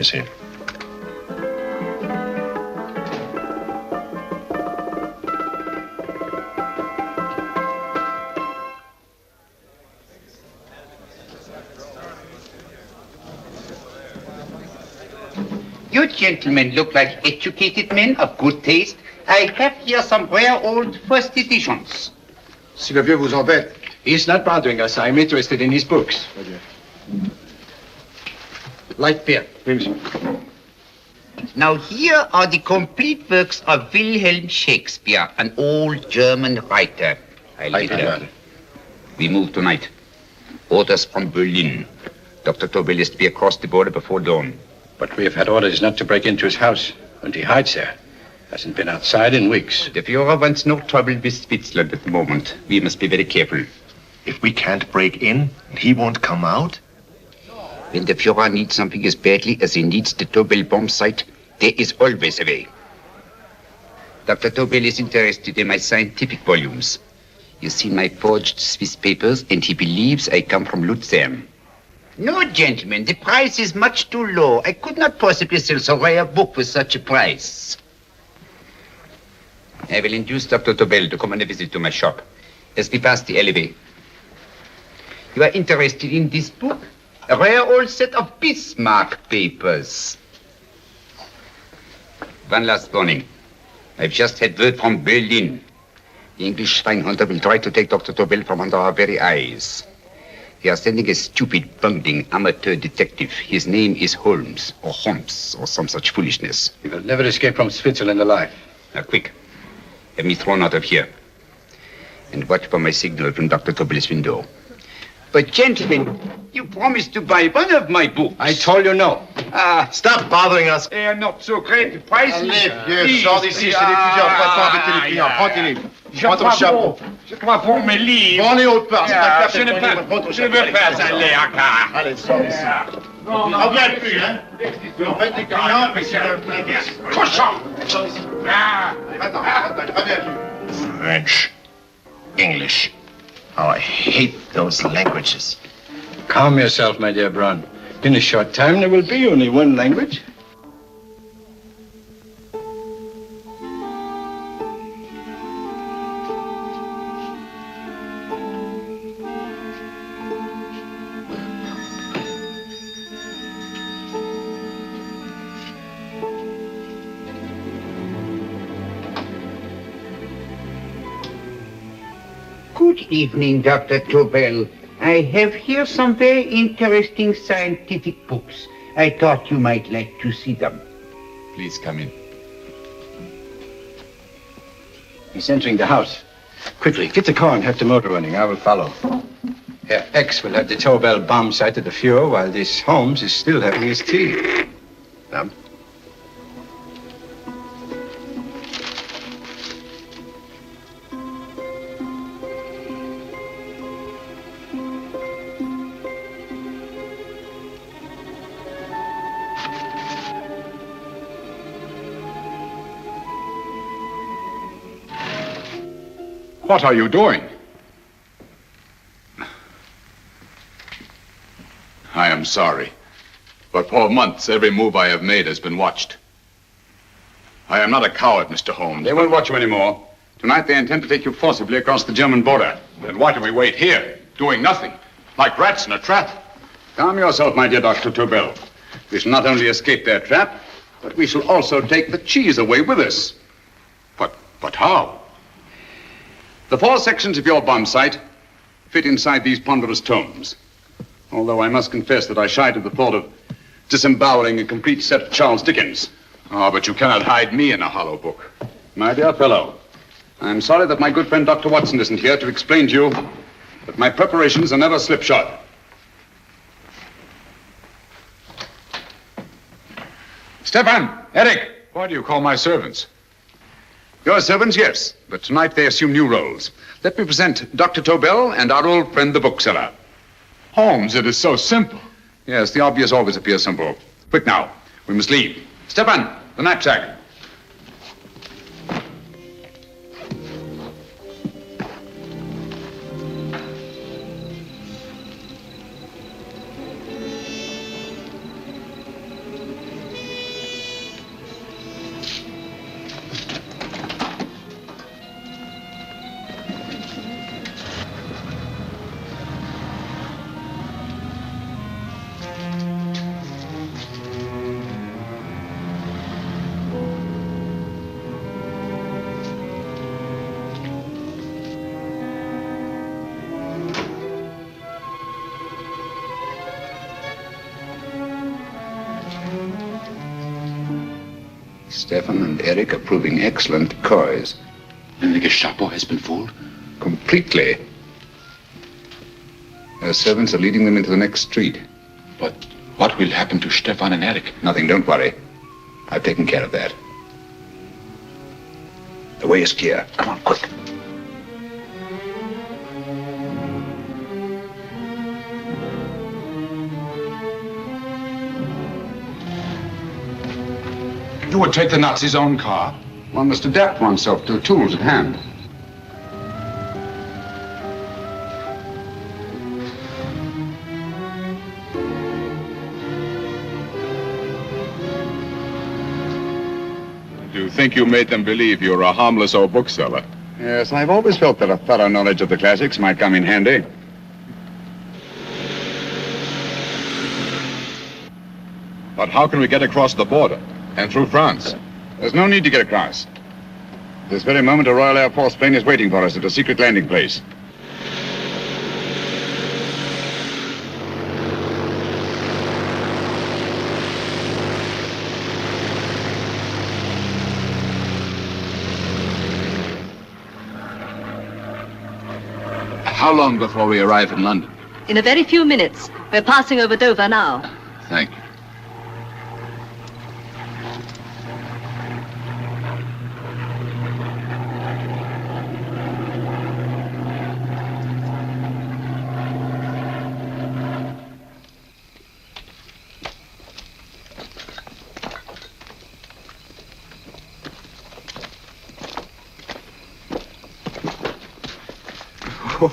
Yes, sir. You gentlemen look like educated men of good taste. I have here some rare old first editions. Si le vieux vous embête. He's not bothering us. I'm interested in his books. Light beer. Now here are the complete works of Wilhelm Shakespeare, an old German writer. We move tonight. Orders from Berlin. Dr. Tobel is to be across the border before dawn. But we have had orders not to break into his house, and he hides there. Hasn't been outside in weeks. The Führer wants no trouble with Switzerland at the moment. We must be very careful. If we can't break in, and he won't come out? When the Führer needs something as badly as he needs the Tobel bomb site, there is always a way. Dr. Tobel is interested in my scientific volumes. He's seen my forged Swiss papers, and he believes I come from Luzern. No, gentlemen, the price is much too low. I could not possibly sell so rare a book for such a price. I will induce Dr. Tobel to come on a visit to my shop as we pass the alleyway. You are interested in this book? A rare old set of Bismarck papers. One last warning. I've just had word from Berlin. The English Schweinhunter will try to take Dr. Tobel from under our very eyes. They are sending a stupid, bungling amateur detective. His name is Holmes, or some such foolishness. He will never escape from Switzerland alive. Now, quick. Have me thrown out of here. And watch for my signal from Dr. Tobel's window. But, gentlemen, you promised to buy one of my books. I told you no. Stop bothering us. They are not so great. The price is... Vieux, sors d'ici, c'est l'étudiant. Pas embêter les clients. Prends tes livres. Prends ton chapeau. Je crois pour mes livres. Prends les autres parts. C'est ta carte. Je ne veux pas aller à car. Allez, sors d'ici. Reviens plus, hein. En fait, les clients, mais c'est un peu... Cochon. Sors d'ici. Attends, reviens plus. French. English. Oh, I hate those languages. Calm yourself, my dear Brown. In a short time, there will be only one language. Good evening, Dr. Tobel. I have here some very interesting scientific books. I thought you might like to see them. Please come in. He's entering the house. Quickly, get the car and have the motor running. I will follow. Herr X will have the Tobel bomb site at the Führer while this Holmes is still having his tea. What are you doing? I am sorry, but for months every move I have made has been watched. I am not a coward, Mr. Holmes. They won't watch you anymore. Tonight they intend to take you forcibly across the German border. Then why do we wait here, doing nothing, like rats in a trap? Calm yourself, my dear Dr. Tobel. We shall not only escape their trap, but we shall also take the cheese away with us. But how? The 4 sections of your bomb site fit inside these ponderous tomes. Although I must confess that I shied at the thought of disemboweling a complete set of Charles Dickens. Oh, but you cannot hide me in a hollow book. My dear fellow, I'm sorry that my good friend Dr. Watson isn't here to explain to you that my preparations are never slipshod. Stefan, Eric, why do you call my servants? Your servants, yes, but tonight they assume new roles. Let me present Dr. Tobel and our old friend, the bookseller. Holmes, it is so simple. Yes, the obvious always appears simple. Quick now, we must leave. Stefan, the knapsack. Stefan and Eric are proving excellent decoys. And the Gestapo has been fooled? Completely. Their servants are leading them into the next street. But what will happen to Stefan and Eric? Nothing, don't worry. I've taken care of that. The way is clear. Come on, quick. You would take the Nazis' own car? One must adapt oneself to the tools at hand. You think you made them believe you're a harmless old bookseller? Yes, I've always felt that a thorough knowledge of the classics might come in handy. But how can we get across the border and through France? There's no need to get across. This very moment, a Royal Air Force plane is waiting for us at a secret landing place. How long before we arrive in London? In a very few minutes. We're passing over Dover now. Thank you.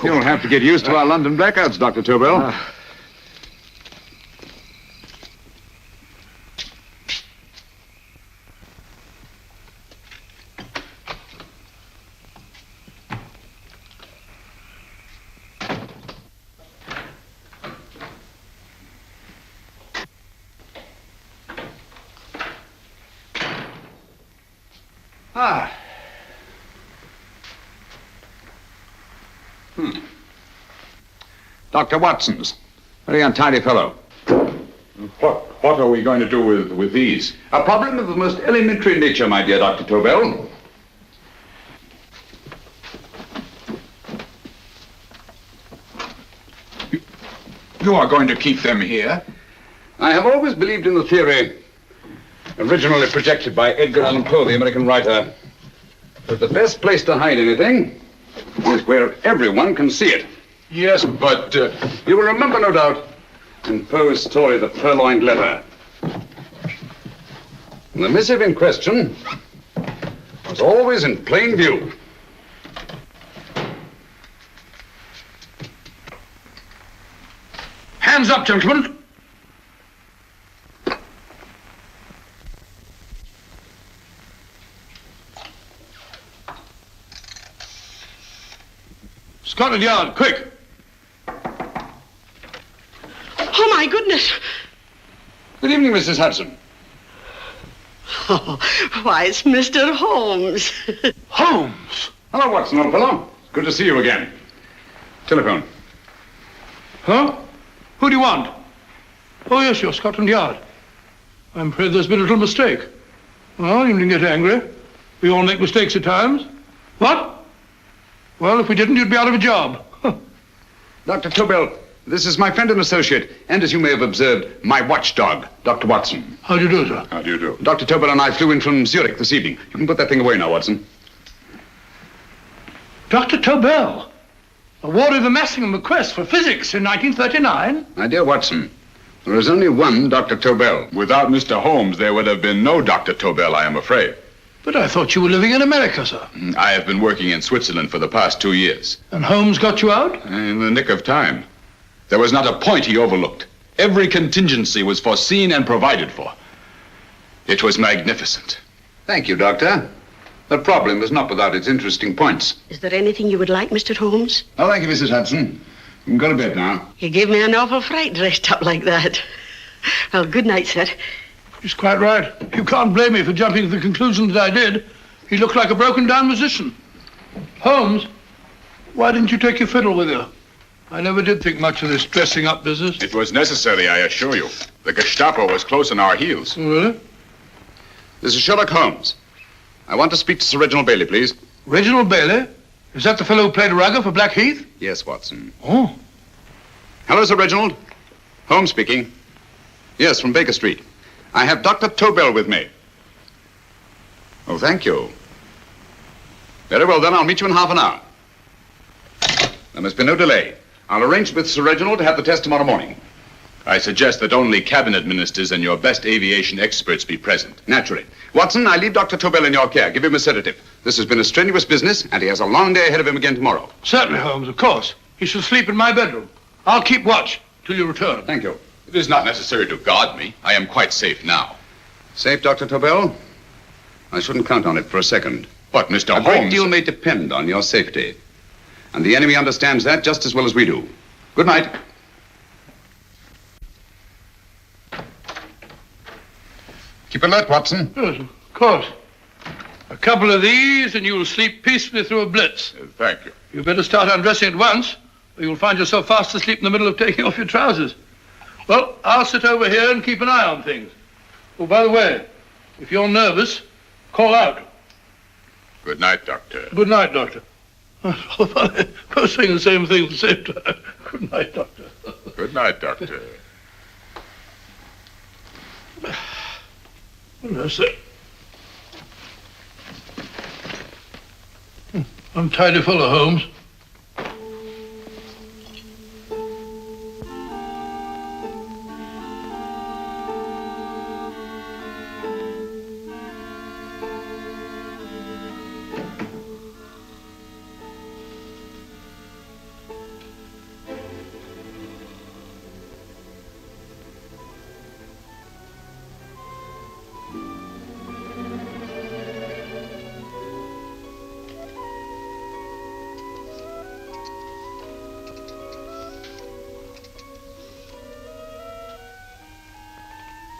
You'll have to get used to our London blackouts, Dr. Tobel. Dr. Watson's. Very untidy fellow. What are we going to do with these? A problem of the most elementary nature, my dear Dr. Tobel. You are going to keep them here? I have always believed in the theory, originally projected by Edgar Allan Poe, the American writer, that the best place to hide anything is where everyone can see it. Yes, but... You will remember, no doubt, in Poe's story, The Purloined Letter. The missive in question was always in plain view. Hands up, gentlemen. Scotland Yard, quick. Oh, my goodness. Good evening, Mrs. Hudson. Oh, why, it's Mr. Holmes. Holmes. Hello, Watson, old fellow. Good to see you again. Telephone. Huh? Who do you want? Oh, yes, you're Scotland Yard. I'm afraid there's been a little mistake. Well, you needn't get angry. We all make mistakes at times. What? Well, if we didn't, you'd be out of a job. Dr. Tobel, this is my friend and associate, and as you may have observed, my watchdog, Dr. Watson. How do you do, sir? How do you do? Dr. Tobel and I flew in from Zurich this evening. You can put that thing away now, Watson. Dr. Tobel, awarded the Massingham Bequest for physics in 1939. My dear Watson, there is only one Dr. Tobel. Without Mr. Holmes, there would have been no Dr. Tobel, I am afraid. But I thought you were living in America, sir. I have been working in Switzerland for the past 2 years. And Holmes got you out? In the nick of time. There was not a point he overlooked. Every contingency was foreseen and provided for. It was magnificent. Thank you, Doctor. The problem is not without its interesting points. Is there anything you would like, Mr. Holmes? Oh, thank you, Mrs. Hudson. You can go to bed now. You gave me an awful fright dressed up like that. Well, good night, sir. He's quite right. You can't blame me for jumping to the conclusion that I did. He looked like a broken-down musician. Holmes, why didn't you take your fiddle with you? I never did think much of this dressing-up business. It was necessary, I assure you. The Gestapo was close on our heels. Really? This is Sherlock Holmes. I want to speak to Sir Reginald Bailey, please. Reginald Bailey? Is that the fellow who played Rugger for Blackheath? Yes, Watson. Oh. Hello, Sir Reginald. Holmes speaking. Yes, from Baker Street. I have Dr. Tobel with me. Oh, thank you. Very well, then. I'll meet you in half an hour. There must be no delay. I'll arrange with Sir Reginald to have the test tomorrow morning. I suggest that only cabinet ministers and your best aviation experts be present. Naturally. Watson, I leave Dr. Tobel in your care. Give him a sedative. This has been a strenuous business, and he has a long day ahead of him again tomorrow. Certainly, Holmes, of course. He shall sleep in my bedroom. I'll keep watch till you return. Thank you. It is not necessary to guard me. I am quite safe now. Safe, Dr. Tobel? I shouldn't count on it for a second. But, Mr. Holmes... A great deal may depend on your safety. And the enemy understands that just as well as we do. Good night. Keep alert, Watson. Yes, of course. A couple of these and you'll sleep peacefully through a blitz. Thank you. You'd better start undressing at once, or you'll find yourself fast asleep in the middle of taking off your trousers. Well, I'll sit over here and keep an eye on things. Oh, by the way, if you're nervous, call out. Good night, Doctor. Good night, Doctor. Both saying the same thing at the same time. Good night, Doctor. Good night, Doctor. Well, that's it. Untidy fellow, Holmes.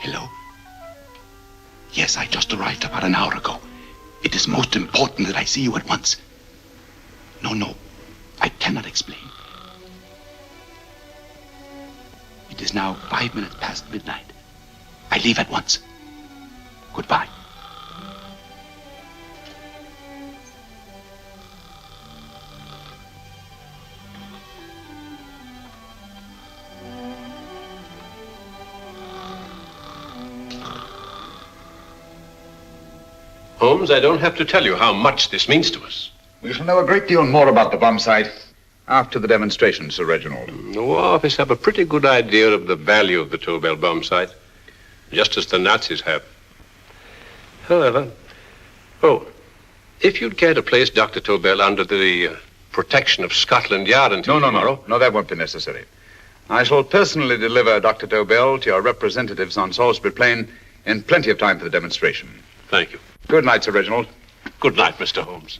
Hello? Yes, I just arrived about an hour ago. It is most important that I see you at once. No, I cannot explain. It is now 5 minutes past midnight. I leave at once. Goodbye. Holmes, I don't have to tell you how much this means to us. We shall know a great deal more about the bomb site after the demonstration, Sir Reginald. The War Office have a pretty good idea of the value of the Tobel bomb site, just as the Nazis have. However, if you'd care to place Dr. Tobel under the protection of Scotland Yard until tomorrow... No, that won't be necessary. I shall personally deliver Dr. Tobel to your representatives on Salisbury Plain in plenty of time for the demonstration. Thank you. Good night, Sir Reginald. Good night, Mr. Holmes.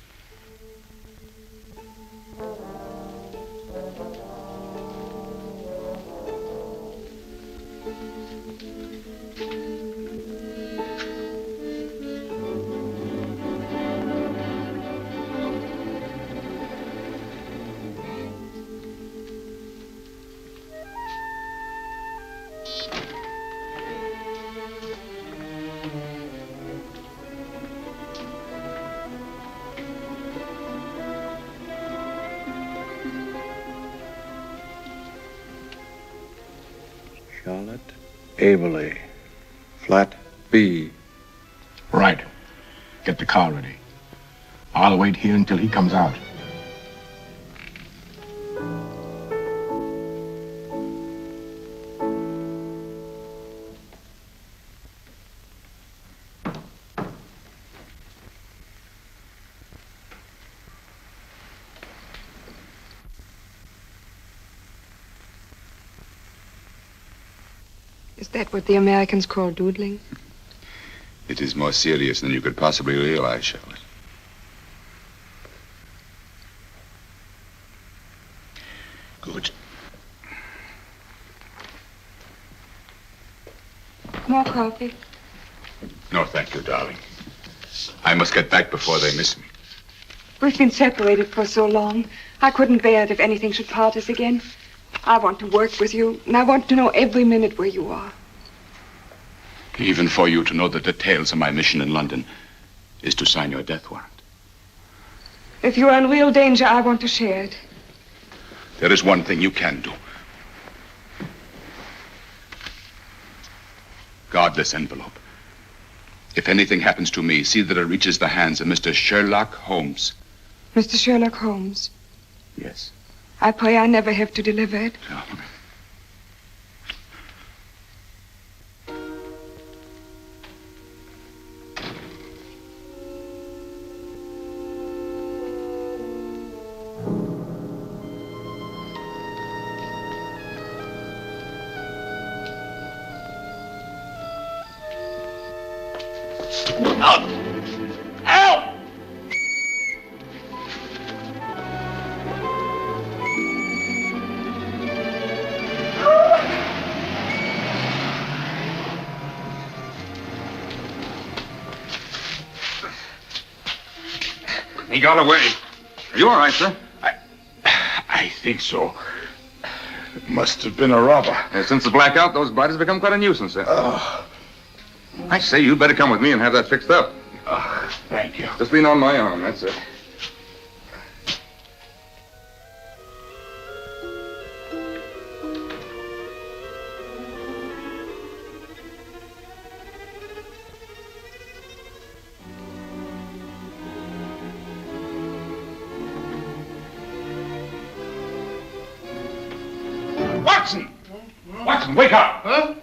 Charlotte Averley, flat B. Right. Get the car ready. I'll wait here until he comes out. Is that what the Americans call doodling? It is more serious than you could possibly realize, Charlotte. Good. More coffee? No, thank you, darling. I must get back before they miss me. We've been separated for so long. I couldn't bear it if anything should part us again. I want to work with you, and I want to know every minute where you are. Even for you to know the details of my mission in London is to sign your death warrant. If you are in real danger, I want to share it. There is one thing you can do. Guard this envelope. If anything happens to me, see that it reaches the hands of Mr. Sherlock Holmes. Mr. Sherlock Holmes, Yes. I pray I never have to deliver it. No. He got away. Are you all right, sir? I think so. It must have been a robber. Since the blackout, those bodies have become quite a nuisance, sir. I say, you better come with me and have that fixed up. Thank you. Just lean on my arm, that's it. Watson! Watson, wake up! Huh?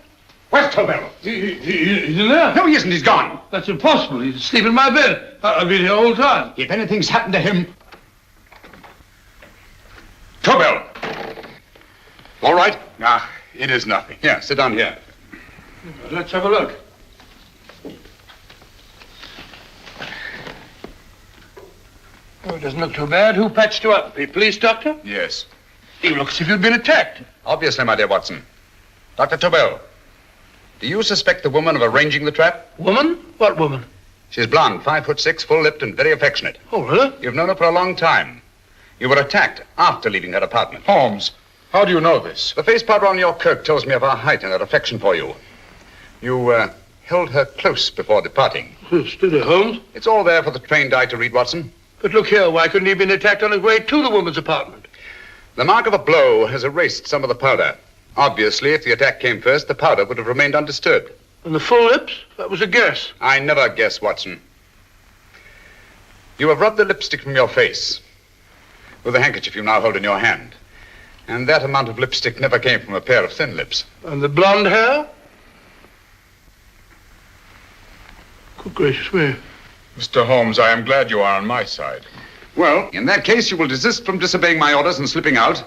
Where's Tobel? He's in there. No, he isn't. He's gone. That's impossible. He's asleep in my bed. I've been here all the time. If anything's happened to him... Tobel! All right? Ah, it is nothing. Here, sit down here. Let's have a look. Oh, it doesn't look too bad. Who patched you up? The police doctor? Yes. You look as if you'd been attacked. Obviously, my dear Watson. Dr. Tobel, do you suspect the woman of arranging the trap? Woman? What woman? She's blonde, 5'6", full-lipped, and very affectionate. Oh, really? You've known her for a long time. You were attacked after leaving her apartment. Holmes, how do you know this? The face powder on your coat tells me of her height and her affection for you. You, held her close before departing. Steady, Holmes. It's all there for the trained eye to read, Watson. But look here, why couldn't he have been attacked on his way to the woman's apartment? The mark of a blow has erased some of the powder. Obviously, if the attack came first, the powder would have remained undisturbed. And the full lips? That was a guess. I never guess, Watson. You have rubbed the lipstick from your face with the handkerchief you now hold in your hand. And that amount of lipstick never came from a pair of thin lips. And the blonde hair? Good gracious me. Mr. Holmes, I am glad you are on my side. Well, in that case, you will desist from disobeying my orders and slipping out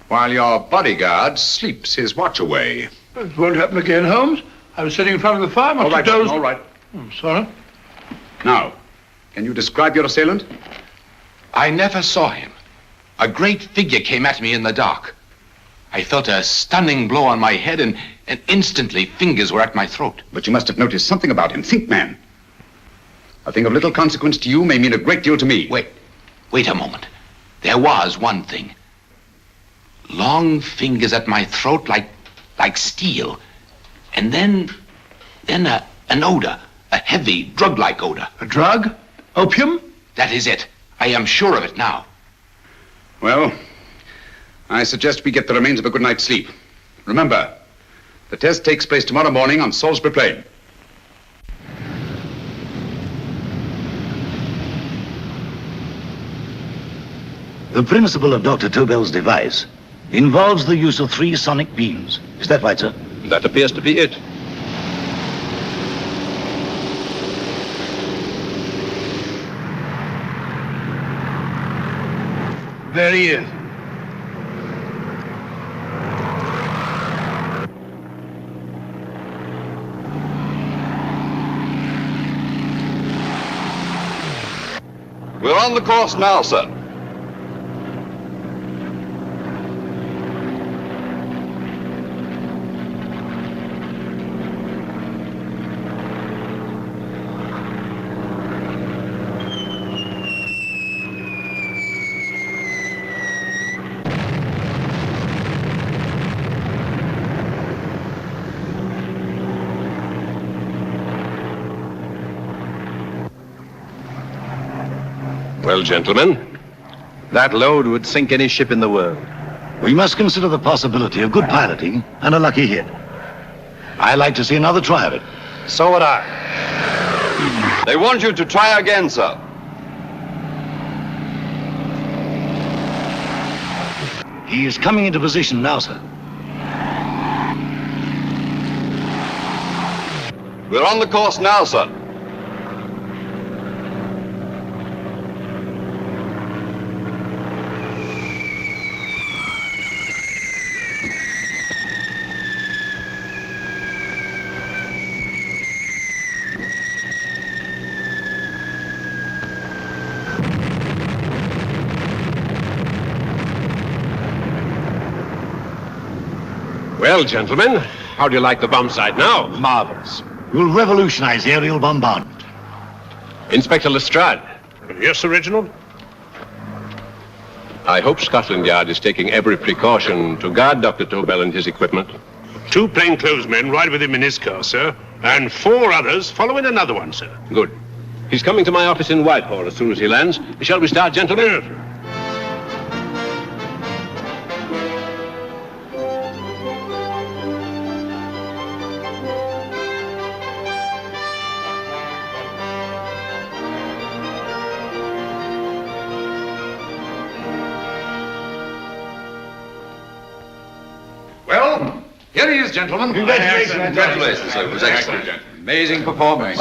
while your bodyguard sleeps his watch away. It won't happen again, Holmes. I was sitting in front of the fire. All right, dozed. all right. I'm sorry. Now, can you describe your assailant? I never saw him. A great figure came at me in the dark. I felt a stunning blow on my head, and instantly fingers were at my throat. But you must have noticed something about him. Think, man. A thing of little consequence to you may mean a great deal to me. Wait a moment. There was one thing. Long fingers at my throat like steel. And then an odor, a heavy, drug-like odor. A drug? Opium? That is it. I am sure of it now. Well, I suggest we get the remains of a good night's sleep. Remember, the test takes place tomorrow morning on Salisbury Plain. The principle of Dr. Tobel's device involves the use of 3 sonic beams. Is that right, sir? That appears to be it. There he is. We're on the course now, sir. Well, gentlemen, that load would sink any ship in the world. We must consider the possibility of good piloting and a lucky hit. I'd like to see another try of it. So would I. They want you to try again, sir. He is coming into position now, sir. We're on the course now, sir. Well, gentlemen, how do you like the bomb sight now? Marvelous. We'll revolutionize aerial bombardment. Inspector Lestrade. Yes, Sir Reginald? I hope Scotland Yard is taking every precaution to guard Dr. Tobel and his equipment. 2 plainclothesmen ride with him in his car, sir, and 4 others follow in another one, sir. Good. He's coming to my office in Whitehall as soon as he lands. Shall we start, gentlemen? Yes, sir. Well, here he is, gentlemen. Congratulations, sir. It was excellent. Amazing performance.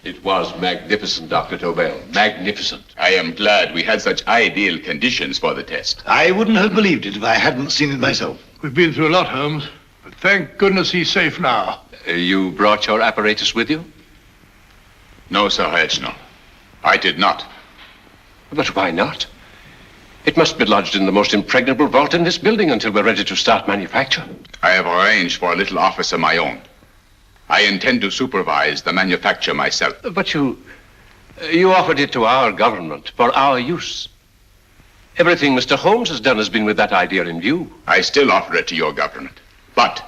It was magnificent, Dr. Tobel. Magnificent. I am glad we had such ideal conditions for the test. I wouldn't have believed it if I hadn't seen it myself. We've been through a lot, Holmes, but thank goodness he's safe now. You brought your apparatus with you? No, Sir Reginald. I did not. But why not? It must be lodged in the most impregnable vault in this building until we're ready to start manufacture. I have arranged for a little office of my own. I intend to supervise the manufacture myself. But you offered it to our government for our use. Everything Mr. Holmes has done has been with that idea in view. I still offer it to your government. But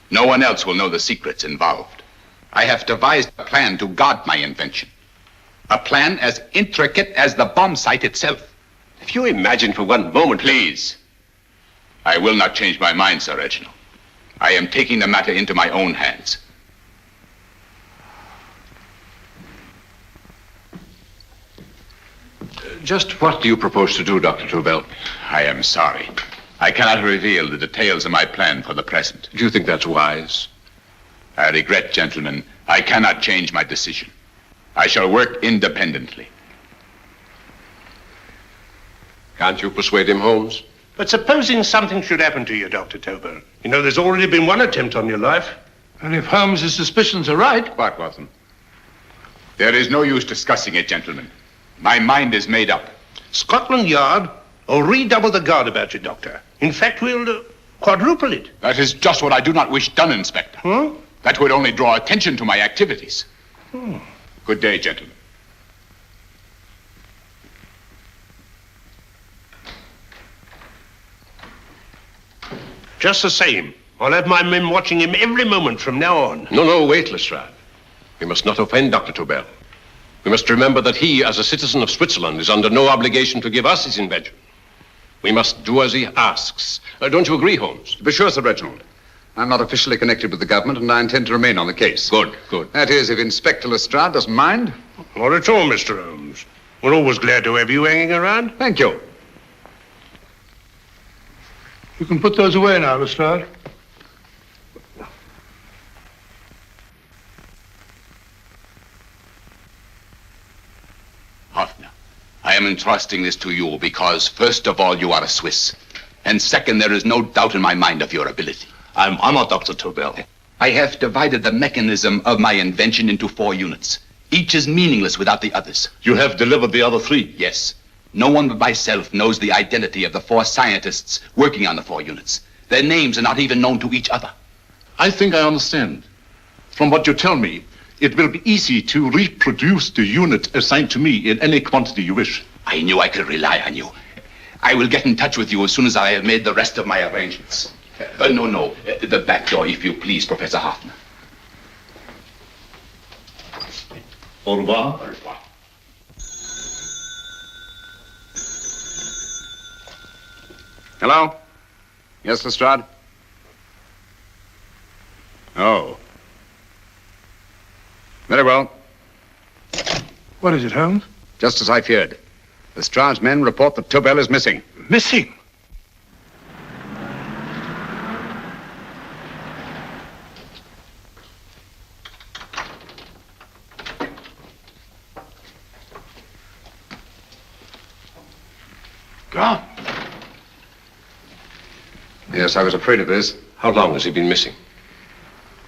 no one else will know the secrets involved. I have devised a plan to guard my invention. A plan as intricate as the bomb sight itself. If you imagine for one moment... Please. I will not change my mind, Sir Reginald. I am taking the matter into my own hands. Just what do you propose to do, Dr. Tobel? I am sorry. I cannot reveal the details of my plan for the present. Do you think that's wise? I regret, gentlemen, I cannot change my decision. I shall work independently. Can't you persuade him, Holmes? But supposing something should happen to you, Dr. Tobel. You know, there's already been one attempt on your life. And if Holmes' suspicions are right... What, Watson? There is no use discussing it, gentlemen. My mind is made up. Scotland Yard will redouble the guard about you, Doctor. In fact, we'll quadruple it. That is just what I do not wish done, Inspector. Huh? That would only draw attention to my activities. Good day, gentlemen. Just the same, I'll have my men watching him every moment from now on. No, wait, Lestrade. We must not offend Dr. Tobel. We must remember that he, as a citizen of Switzerland, is under no obligation to give us his invention. We must do as he asks. Don't you agree, Holmes? To be sure, Sir Reginald. I'm not officially connected with the government, and I intend to remain on the case. Good. That is, if Inspector Lestrade doesn't mind. Not at all, Mr. Holmes. We're always glad to have you hanging around. Thank you. You can put those away now, Lestrade. Hoffner, I am entrusting this to you because, first of all, you are a Swiss. And second, there is no doubt in my mind of your ability. I'm honored, Dr. Tobel. I have divided the mechanism of my invention into 4 units. Each is meaningless without the others. You have delivered the other 3? Yes. No one but myself knows the identity of the 4 scientists working on the 4 units. Their names are not even known to each other. I think I understand. From what you tell me, it will be easy to reproduce the unit assigned to me in any quantity you wish. I knew I could rely on you. I will get in touch with you as soon as I have made the rest of my arrangements. No. The back door, if you please, Professor Hoffner. Au revoir. Au revoir. Hello? Yes, Lestrade? Oh. Very well. What is it, Holmes? Just as I feared. Lestrade's men report that Tobel is missing. Missing? Gone. Yes, I was afraid of this. How long has he been missing?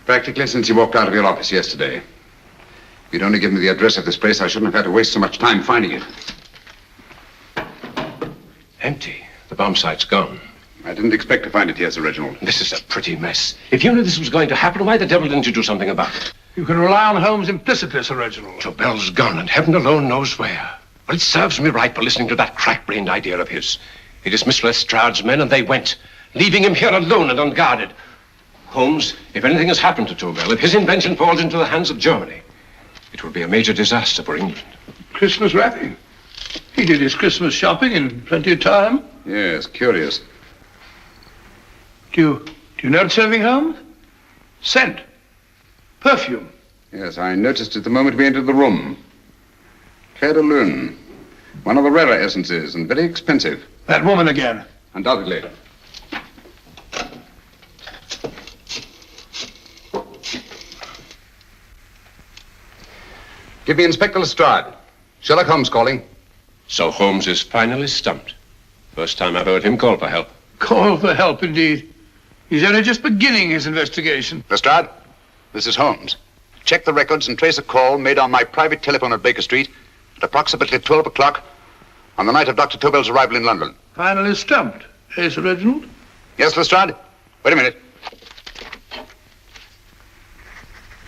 Practically since he walked out of your office yesterday. If you'd only given me the address of this place, I shouldn't have had to waste so much time finding it. Empty. The bomb site's gone. I didn't expect to find it here, Sir Reginald. This is a pretty mess. If you knew this was going to happen, why the devil didn't you do something about it? You can rely on Holmes implicitly, Sir Reginald. Tobel's gone, and heaven alone knows where. Well, it serves me right for listening to that crack-brained idea of his. He dismissed Lestrade's men, and they went, leaving him here alone and unguarded. Holmes, if anything has happened to Tobel, if his invention falls into the hands of Germany, it will be a major disaster for England. Christmas wrapping. He did his Christmas shopping in plenty of time. Yes, curious. Do you notice anything, Holmes? Scent. Perfume. Yes, I noticed it the moment we entered the room. Claire de Lune. One of the rarer essences, and very expensive. That woman again. Undoubtedly. Give me Inspector Lestrade. Sherlock Holmes calling. So Holmes is finally stumped. First time I've heard him call for help. Call for help, indeed. He's only just beginning his investigation. Lestrade, this is Holmes. Check the records and trace a call made on my private telephone at Baker Street at approximately 12 o'clock on the night of Dr. Tobel's arrival in London. Finally stumped, eh, Sir Reginald? Yes, Lestrade? Wait a minute.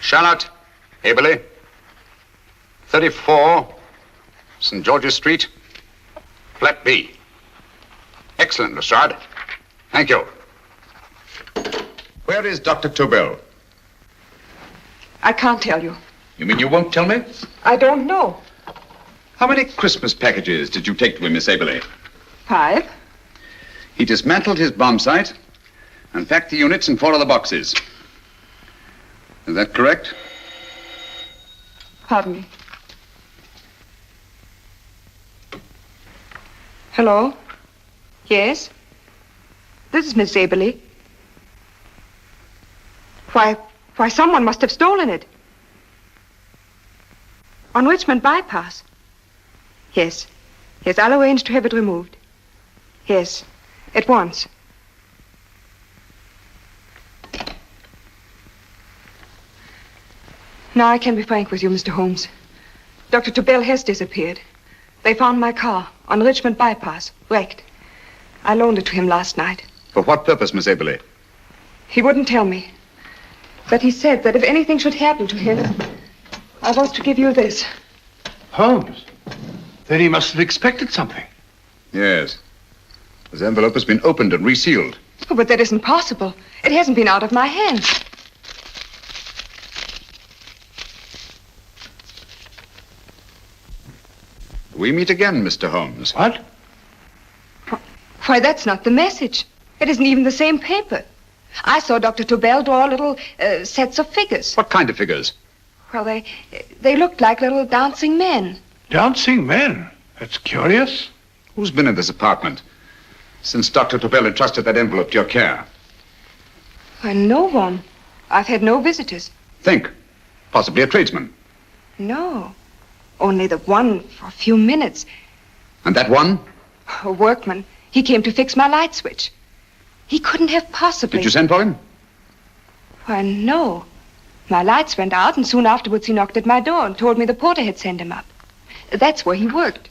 Charlotte, Aberley, 34, St. George's Street, flat B. Excellent, Lestrade. Thank you. Where is Dr. Tobel? I can't tell you. You mean you won't tell me? I don't know. How many Christmas packages did you take to him, Miss Aberley? 5. He dismantled his bomb site and packed the units in 4 other boxes. Is that correct? Pardon me. Hello? Yes? This is Miss Aberley. Why, someone must have stolen it. On Richmond Bypass. Yes. Yes, I'll arrange to have it removed. Yes, at once. Now I can be frank with you, Mr. Holmes. Dr. Tobel has disappeared. They found my car on Richmond Bypass, wrecked. I loaned it to him last night. For what purpose, Miss Aberley? He wouldn't tell me. But he said that if anything should happen to him, I was to give you this. Holmes? Then he must have expected something. Yes. This envelope has been opened and resealed. Oh, but that isn't possible. It hasn't been out of my hands. We meet again, Mr. Holmes. What? Why, that's not the message. It isn't even the same paper. I saw Dr. Tobel draw little sets of figures. What kind of figures? Well, they looked like little dancing men. Dancing men? That's curious. Who's been in this apartment since Dr. Tobel entrusted that envelope to your care? Why, no one. I've had no visitors. Think. Possibly a tradesman. No. Only the one for a few minutes. And that one? A workman. He came to fix my light switch. He couldn't have possibly... Did you send for him? Why, no. My lights went out, and soon afterwards he knocked at my door and told me the porter had sent him up. That's where he worked.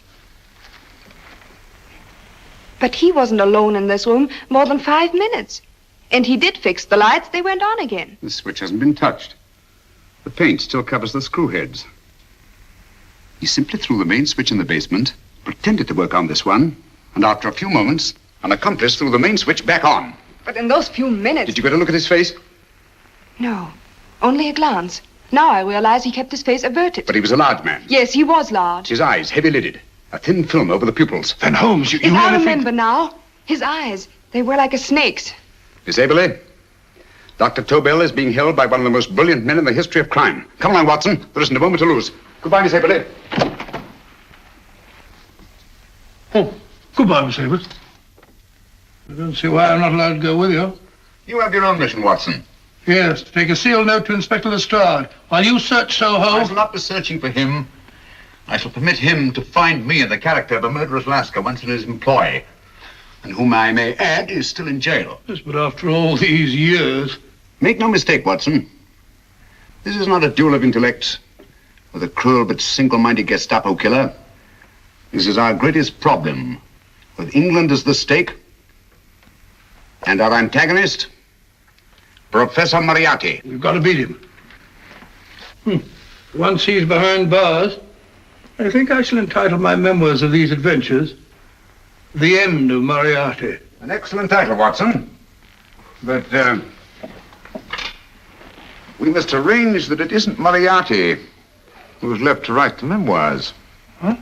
But he wasn't alone in this room more than 5 minutes. And he did fix the lights. They went on again. The switch hasn't been touched. The paint still covers the screw heads. He simply threw the main switch in the basement, pretended to work on this one, and after a few moments, an accomplice threw the main switch back on. But in those few minutes... Did you get a look at his face? No, only a glance. Now I realize he kept his face averted. But he was a large man. Yes, he was large. His eyes heavy-lidded, a thin film over the pupils. Then, Holmes, you I remember now. His eyes, They were like a snake's. Miss Aberley, Dr. Tobel is being held by one of the most brilliant men in the history of crime. Come along, Watson. There isn't a moment to lose. Goodbye, Miss Aberley. Oh, goodbye, Miss Aberley. I don't see why I'm not allowed to go with you. You have your own mission, Watson. Yes, to take a sealed note to Inspector Lestrade while you search Soho. I shall not be searching for him. I shall permit him to find me in the character of a murderous Lascar once in his employ, and whom I may add is still in jail. Yes, but after all these years... Make no mistake, Watson. This is not a duel of intellects with a cruel but single-minded Gestapo killer. This is our greatest problem, with England as the stake, and our antagonist, Professor Moriarty. We've got to beat him. Once he's behind bars, I think I shall entitle my memoirs of these adventures, The End of Moriarty. An excellent title, Watson. But, we must arrange that it isn't Moriarty who's left to write the memoirs. Huh?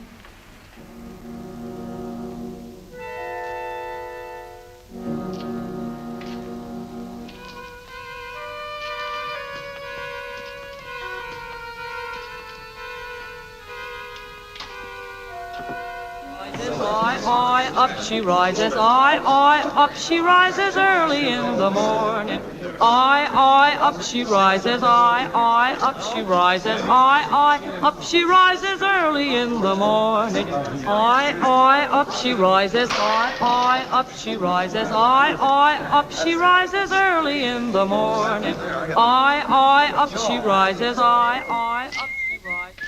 Up she rises, up she rises early in the morning. Up she rises, up she rises, up she rises early in the morning. Up she rises, up she rises, up she rises early in the morning. Up she rises, up she rises.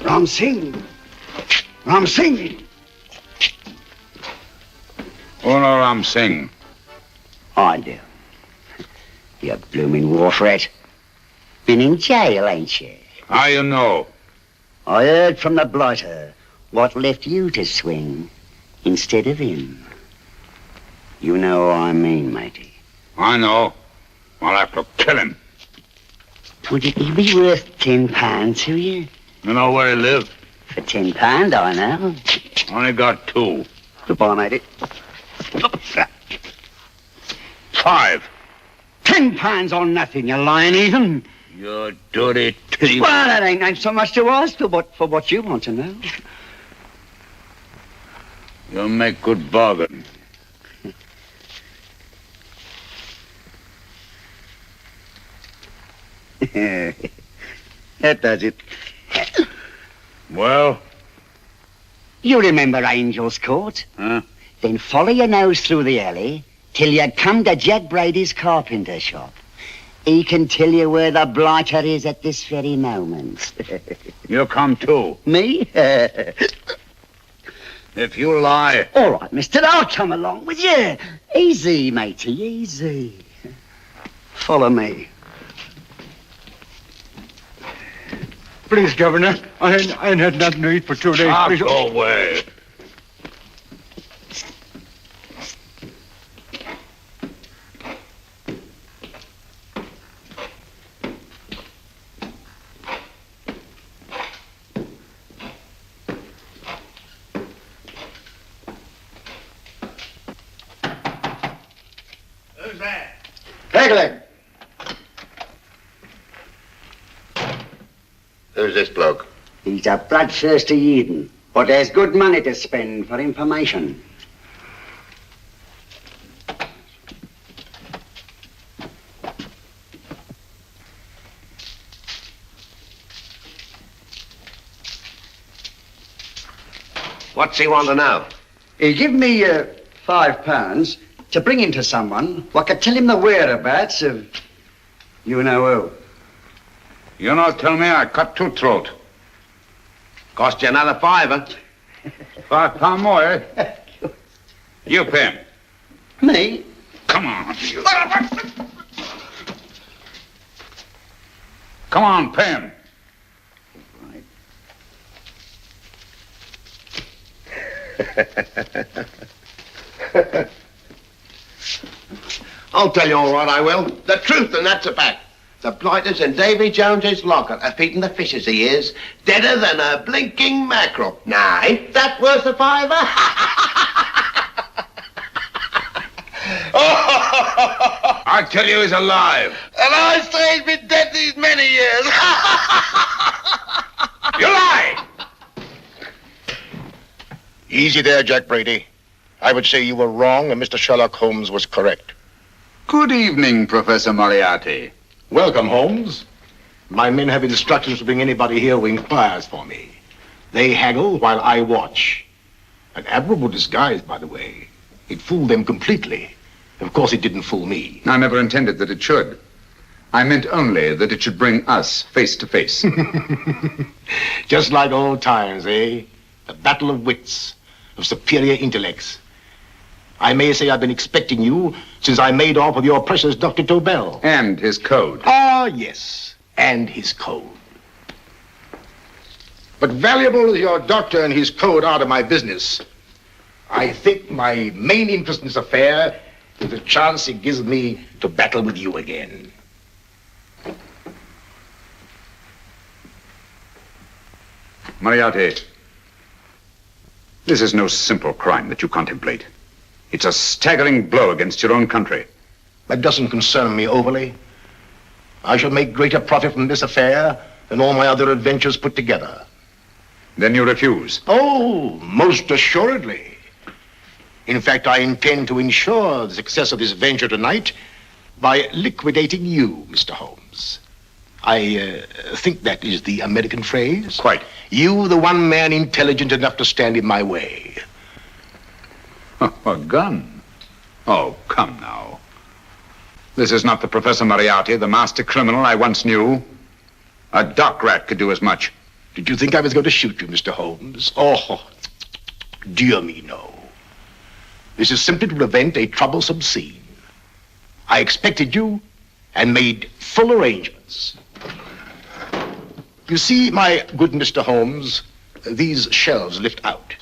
Ram Singh! Ram Singh! Oh, no, Ram Singh. I do. You blooming wharf rat. Been in jail, ain't you? How you know? I heard from the blighter what left you to swing instead of him. You know what I mean, matey. I know. I'll have to kill him. Would it be worth £10 to you? You know where he lives? For £10, I know. Only got 2. Goodbye, matey. 5. £10 on nothing, you lying heathen. You dirty thief. Well, that ain't so much to ask for what you want to know. You make good bargain. That does it. Well? You remember Angel's Court? Huh? Then follow your nose through the alley till you come to Jack Brady's carpenter shop. He can tell you where the blighter is at this very moment. You come too. Me? If you lie... All right, mister, I'll come along with you. Easy, matey, easy. Follow me. Please, Governor, I ain't had nothing to eat for 2 days. Please. Go away. Who's that? Pegleg. Who's this bloke? He's a bloodthirsty heathen, but there's good money to spend for information. What's he want to know? He give me £5 to bring him to someone what could tell him the whereabouts of you know who. You not tell me I cut two throat. Cost you another £5. £5 more, eh? You pay him. Me? Come on, you. Come on, pay him. I'll tell you all right, I will. The truth, and that's a fact. The blighters in Davy Jones's locker are feeding the fishes he is, deader than a blinking mackerel. Now, ain't that worth a £5? I tell you he's alive. And I say he's been dead these many years. You lie! Easy there, Jack Brady. I would say you were wrong and Mr. Sherlock Holmes was correct. Good evening, Professor Moriarty. Welcome, Holmes. My men have instructions to bring anybody here who inquires for me. They haggle while I watch. An admirable disguise, by the way. It fooled them completely. Of course, it didn't fool me. I never intended that it should. I meant only that it should bring us face to face. Just like old times, eh? The battle of wits, of superior intellects. I may say I've been expecting you since I made off with your precious Dr. Tobel. And his code. Ah, yes, and his code. But valuable as your doctor and his code are to my business, I think my main interest in this affair is the chance it gives me to battle with you again. Moriarty, this is no simple crime that you contemplate. It's a staggering blow against your own country. That doesn't concern me overly. I shall make greater profit from this affair than all my other adventures put together. Then you refuse? Oh, most assuredly. In fact, I intend to ensure the success of this venture tonight by liquidating you, Mr. Holmes. I think that is the American phrase. Quite. You, the one man intelligent enough to stand in my way. A gun? Oh, come now. This is not the Professor Moriarty, the master criminal I once knew. A dock rat could do as much. Did you think I was going to shoot you, Mr. Holmes? Oh, dear me, no. This is simply to prevent a troublesome scene. I expected you and made full arrangements. You see, my good Mr. Holmes, these shelves lift out.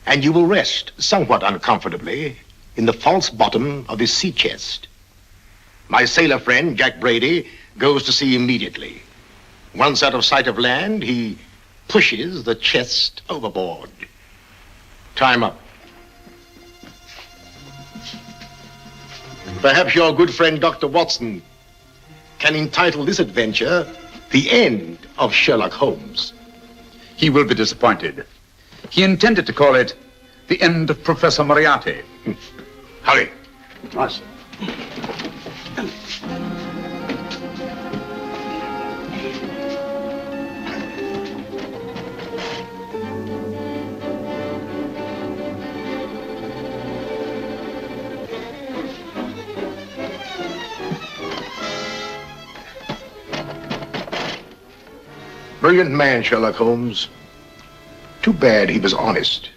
And you will rest somewhat uncomfortably in the false bottom of this sea chest. My sailor friend, Jack Brady, goes to sea immediately. Once out of sight of land, he pushes the chest overboard. Time up. Perhaps your good friend, Dr. Watson, can entitle this adventure The End of Sherlock Holmes. He will be disappointed. He intended to call it The End of Professor Moriarty. Hurry. Nice. Brilliant man, Sherlock Holmes. Too bad he was honest.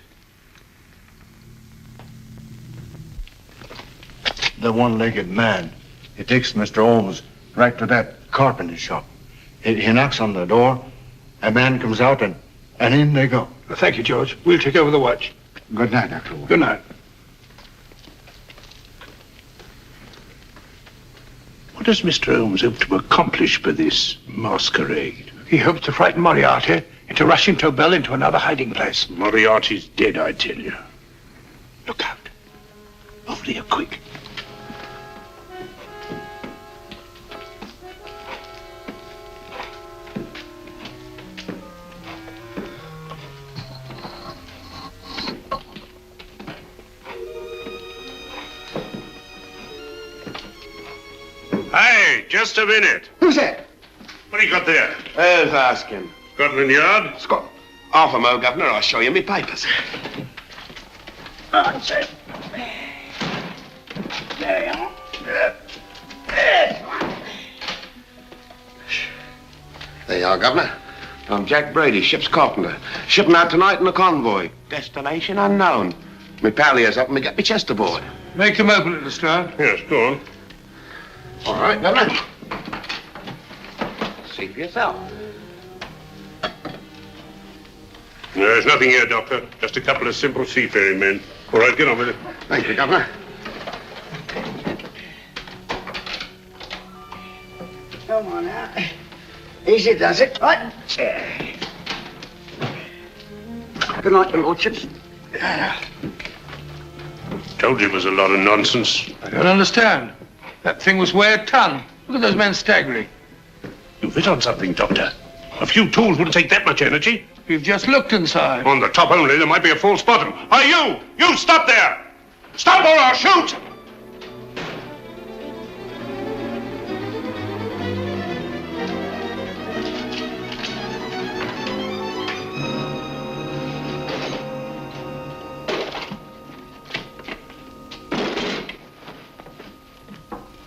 The one-legged man. He takes Mr. Holmes right to that carpenter shop. He knocks on the door. A man comes out and in they go. Thank you, George. We'll take over the watch. Good night, Dr. Holmes. Good night. What does Mr. Holmes hope to accomplish by this masquerade? He hopes to frighten Moriarty into rushing Tobel into another hiding place. Moriarty's dead, I tell you. Look out. Over here, quick. Hey, just a minute. Who's that? What do you got there? Let's ask him. Scotland Yard? Scotland. Half a mo, Governor. I'll show you me papers. That's it. There you are. There you are, Governor. I'm Jack Brady, ship's carpenter. Shipping out tonight in a convoy. Destination unknown. My pal here's helping me get my chest aboard. Make him open it, Lestrade. Yes, go on. All right, Governor. See for yourself. There's nothing here, Doctor. Just a couple of simple seafaring men. All right, get on with it. Thank you, Governor. Come on now. Easy does it. Right. Good night, your lordships. Told you it was a lot of nonsense. I don't understand. That thing was weigh a ton. Look at those men staggering. You've hit on something, Doctor. A few tools wouldn't take that much energy. We've just looked inside. On the top only, there might be a false bottom. Hey, you! You stop there! Stop or I'll shoot!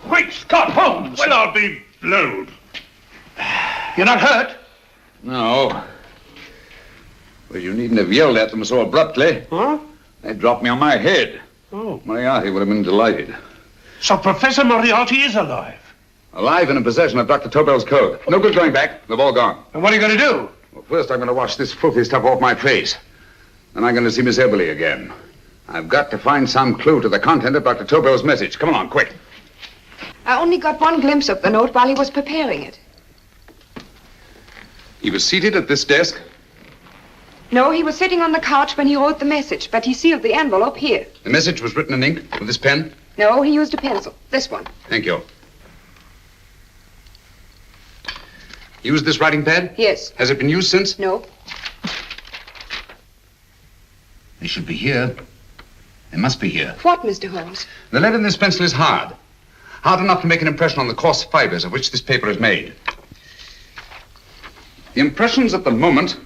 Great Scott, Holmes! Well, I'll be blowed. You're not hurt? No. Well, you needn't have yelled at them so abruptly. Huh? They dropped me on my head. Oh. Moriarty would have been delighted. So Professor Moriarty is alive? Alive and in possession of Dr. Tobel's code. No good going back. They've all gone. And what are you going to do? Well, first I'm going to wash this filthy stuff off my face. Then I'm going to see Miss Eberly again. I've got to find some clue to the content of Dr. Tobel's message. Come along, quick. I only got one glimpse of the note while he was preparing it. He was seated at this desk. No, he was sitting on the couch when he wrote the message, but he sealed the envelope here. The message was written in ink with this pen? No, he used a pencil. This one. Thank you. Used this writing pad? Yes. Has it been used since? No. They should be here. They must be here. What, Mr. Holmes? The lead in this pencil is hard. Hard enough to make an impression on the coarse fibers of which this paper is made. The impressions at the moment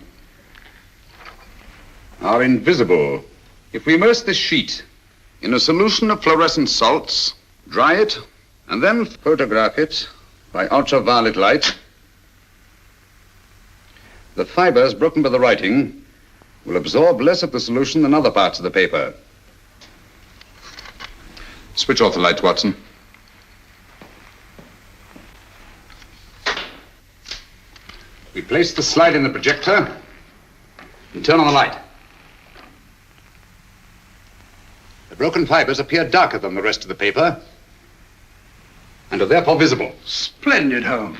are invisible. If we immerse this sheet in a solution of fluorescent salts, dry it, and then photograph it by ultraviolet light, the fibers broken by the writing will absorb less of the solution than other parts of the paper. Switch off the lights, Watson. We place the slide in the projector and turn on the light. The broken fibers appear darker than the rest of the paper and are therefore visible. Splendid, Holmes.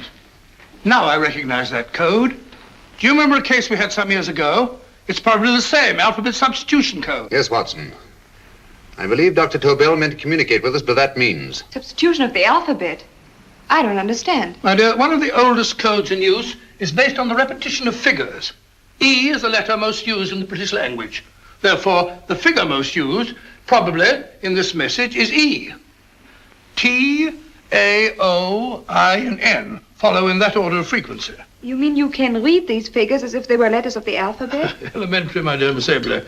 Now I recognize that code. Do you remember a case we had some years ago? It's probably the same, alphabet substitution code. Yes, Watson. I believe Dr. Tobel meant to communicate with us by that means. Substitution of the alphabet? I don't understand. My dear, one of the oldest codes in use is based on the repetition of figures. E is the letter most used in the British language. Therefore, the figure most used, probably in this message, is E. T, A, O, I, and N follow in that order of frequency. You mean you can read these figures as if they were letters of the alphabet? Elementary, my dear Miss Eberly.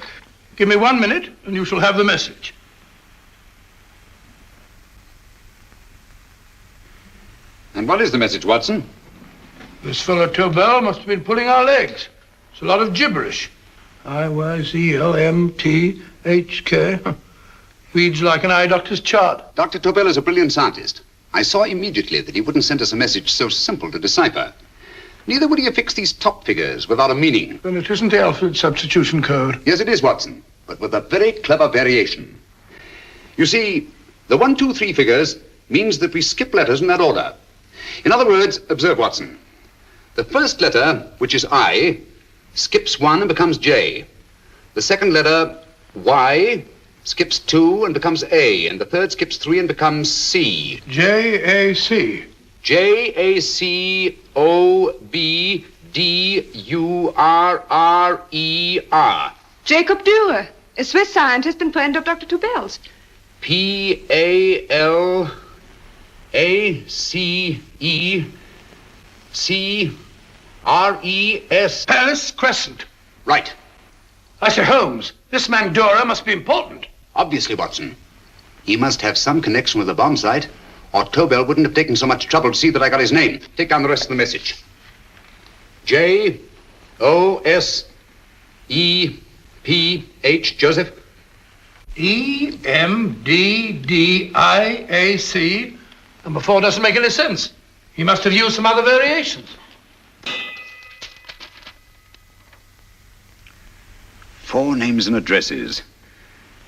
Give me 1 minute, and you shall have the message. And what is the message, Watson? This fellow Tobel must have been pulling our legs. It's a lot of gibberish. I-Y-Z-L-M-T-H-K. Reads like an eye doctor's chart. Dr. Tobel is a brilliant scientist. I saw immediately that he wouldn't send us a message so simple to decipher. Neither would he affix these top figures without a meaning. Then it isn't the alphabet substitution code. Yes, it is, Watson, but with a very clever variation. You see, the 1, 2, 3 figures means that we skip letters in that order. In other words, observe, Watson. The first letter, which is I, skips 1 and becomes J. The second letter, Y, skips 2 and becomes A. And the third skips 3 and becomes C. J-A-C. J-A-C-O-B-D-U-R-R-E-R. Jacob Dürer, a Swiss scientist and friend of Dr. Tobel's. P-A-L-A-C-E-C-R-E-S. Palace Crescent. Right. I say, Holmes, this man Dora must be important. Obviously, Watson. He must have some connection with the bomb site, or Tobel wouldn't have taken so much trouble to see that I got his name. Take down the rest of the message. J-O-S-E-P-H, Joseph. E-M-D-D-I-A-C. Number 4 doesn't make any sense. He must have used some other variations. 4 names and addresses.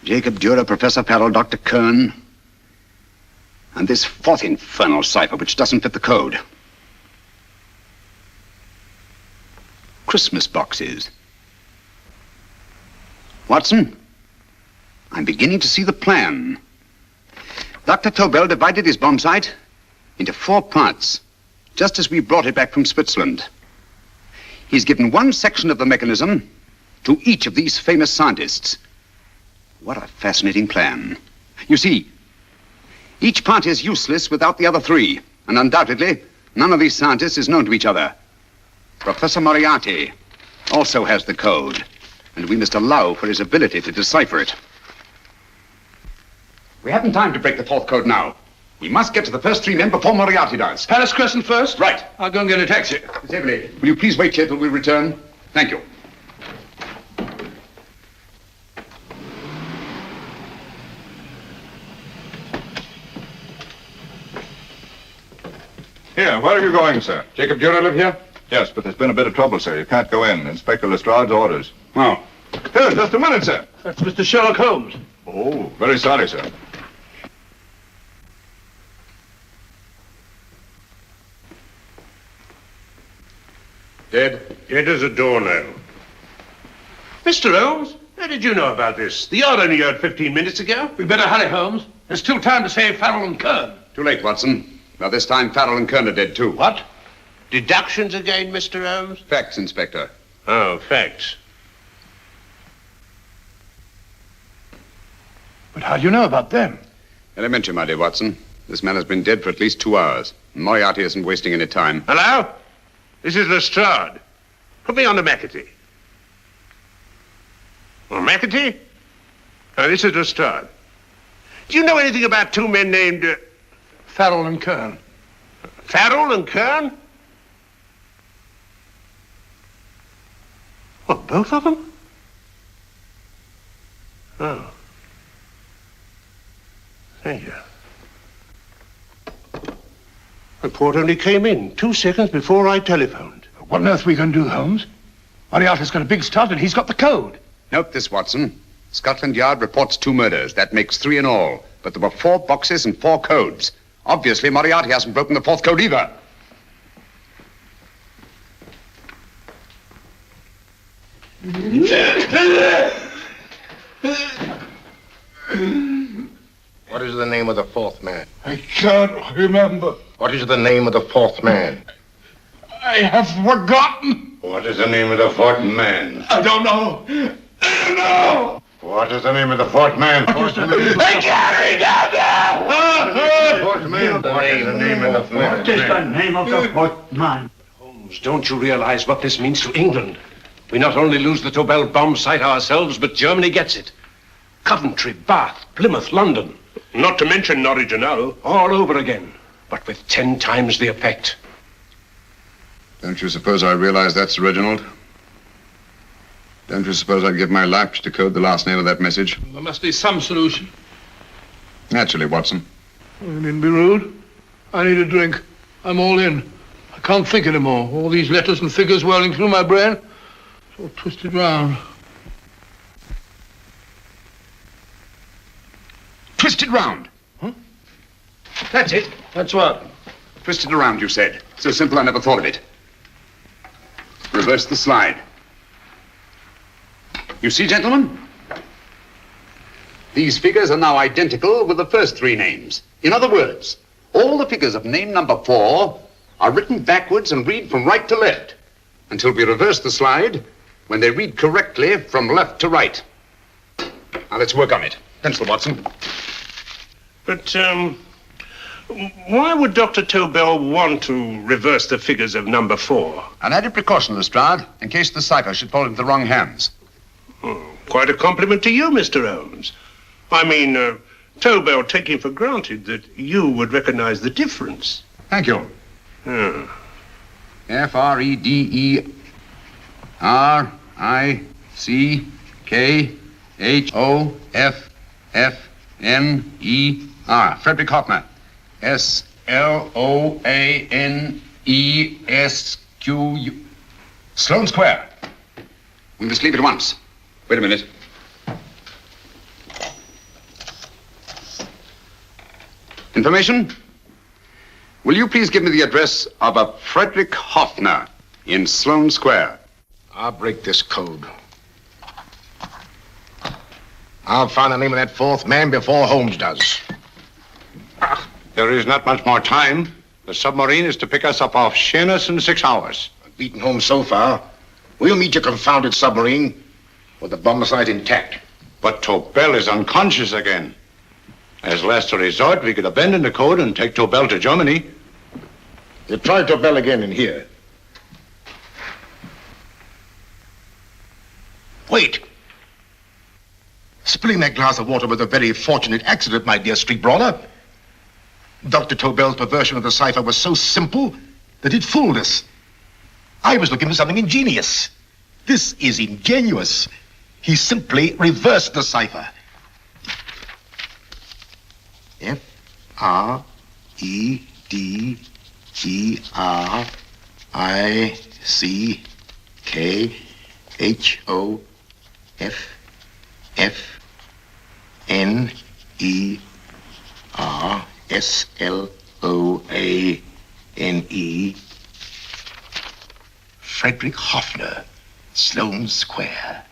Jacob Dürer, Professor Farrell, Dr. Kern, and this 4th infernal cipher which doesn't fit the code. Christmas boxes. Watson, I'm beginning to see the plan. Dr. Tobel divided his bomb site into 4 parts, just as we brought it back from Switzerland. He's given one section of the mechanism to each of these famous scientists. What a fascinating plan. You see, each part is useless without the other 3, and undoubtedly, none of these scientists is known to each other. Professor Moriarty also has the code, and we must allow for his ability to decipher it. We haven't time to break the 4th code now. We must get to the first 3 men before Moriarty does. Palace Crescent first? Right. I'll go and get a taxi. Miss Everly, will you please wait here till we return? Thank you. Here, where are you going, sir? Jacob Dürer live here? Yes, but there's been a bit of trouble, sir. You can't go in. Inspector Lestrade's orders. Oh. Here, just a minute, sir. That's Mr. Sherlock Holmes. Oh, very sorry, sir. Dead? Dead as a doornail. Mr. Holmes, how did you know about this? The yard only heard 15 minutes ago. We better hurry, Holmes. There's still time to save Farrell and Kern. Too late, Watson. Now, this time, Farrell and Kern are dead, too. What? Deductions again, Mr. Holmes? Facts, Inspector. Oh, facts. But how do you know about them? Elementary, my dear Watson. This man has been dead for at least 2 hours. Moriarty isn't wasting any time. Hello? This is Lestrade. Put me on to McAtee. Oh, McAtee? Oh, this is Lestrade. Do you know anything about 2 men named... Farrell and Kern. Farrell and Kern? What, both of them? Oh. Thank you. Report only came in 2 seconds before I telephoned. What on earth are we going to do, Holmes? Moriarty's got a big start and he's got the code. Note this, Watson. Scotland Yard reports 2 murders. That makes 3 in all. But there were 4 boxes and 4 codes. Obviously, Moriarty hasn't broken the 4th code either. What is the name of the 4th man? I can't remember. What is the name of the 4th man? I have forgotten. What is the name of the 4th man? I don't know. I don't know. What is the name of the 4th man? I can't remember. 4th man. What is the name of the 4th man? What is the name of the 4th man? Holmes, don't you realize what this means to England? We not only lose the Tobel bomb site ourselves, but Germany gets it. Coventry, Bath, Plymouth, London. Not to mention Norwich and Hull. All over again, but with 10 times the effect. Don't you suppose I realize that's Reginald? Don't you suppose I'd give my life to decode the last name of that message? There must be some solution. Naturally, Watson. You needn't be rude. I need a drink. I'm all in. I can't think anymore. All these letters and figures whirling through my brain. It's all twisted round. Twisted round. Huh? That's it. That's what? Twisted around, you said. So simple, I never thought of it. Reverse the slide. You see, gentlemen? These figures are now identical with the first 3 names. In other words, all the figures of name number 4 are written backwards and read from right to left until we reverse the slide when they read correctly from left to right. Now, let's work on it. Pencil, Watson. But, Why would Dr. Tobel want to reverse the figures of number 4? An added precaution, Lestrade, in case the cipher should fall into the wrong hands. Quite a compliment to you, Mr. Holmes. I mean, Tobel taking for granted that you would recognize the difference. Thank you. F-R-E-D-E-R-I-C-K-H-O-F-F-N-E-R. Frederick Hoffner. S-L-O-A-N-E-S-Q-U. Sloane Square. We must leave at once. Wait a minute. Information? Will you please give me the address of a Frederick Hoffner in Sloane Square? I'll break this code. I'll find the name of that 4th man before Holmes does. There is not much more time. The submarine is to pick us up off Sheerness in 6 hours. Beaten Holmes so far. We'll meet your confounded submarine with the bomb site intact. But Tobel is unconscious again. As last resort, we could abandon the code and take Tobel to Germany. You try Tobel again in here. Wait. Spilling that glass of water was a very fortunate accident, my dear street brawler. Dr. Tobel's perversion of the cipher was so simple that it fooled us. I was looking for something ingenious. This is ingenuous. He simply reversed the cipher. F-R-E-D-G-R-I-C-K-H-O-F-N-E-R-S-L-O-A-N-E. Frederick Hoffner, Sloane Square.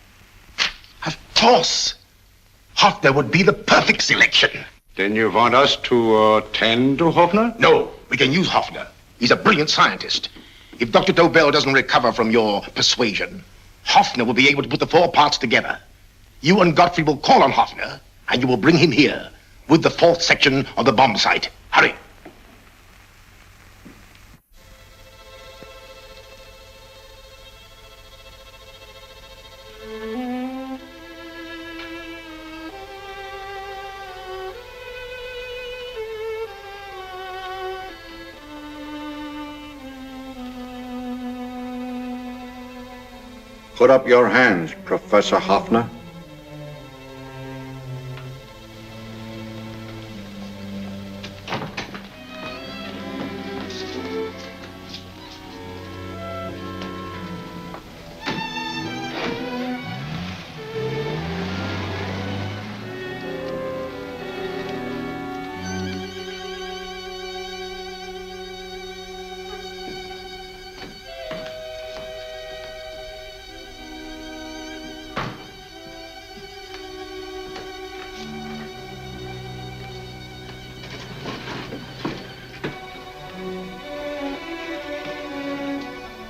Of course. Hoffner would be the perfect selection. Then you want us to tend to Hoffner? No, we can use Hoffner. He's a brilliant scientist. If Dr. Tobel doesn't recover from your persuasion, Hoffner will be able to put the 4 parts together. You and Godfrey will call on Hoffner, and you will bring him here with the 4th section of the bomb site. Hurry. Put up your hands, Professor Hoffner.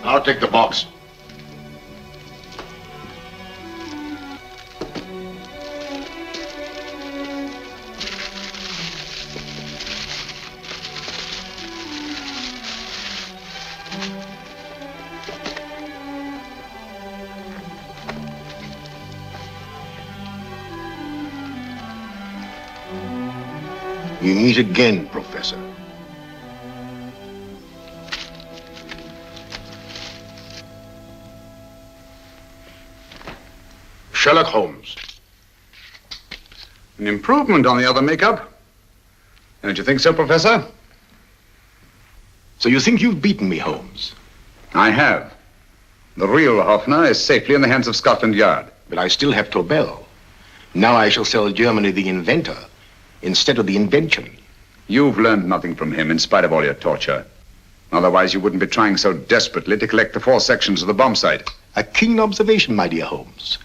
I'll take the box. We meet again, Professor. Sherlock Holmes. An improvement on the other makeup. Don't you think so, Professor? So you think you've beaten me, Holmes? I have. The real Hoffner is safely in the hands of Scotland Yard. But I still have Tobel. Now I shall sell Germany the inventor instead of the invention. You've learned nothing from him in spite of all your torture. Otherwise, you wouldn't be trying so desperately to collect the 4 sections of the bomb site. A keen observation, my dear Holmes.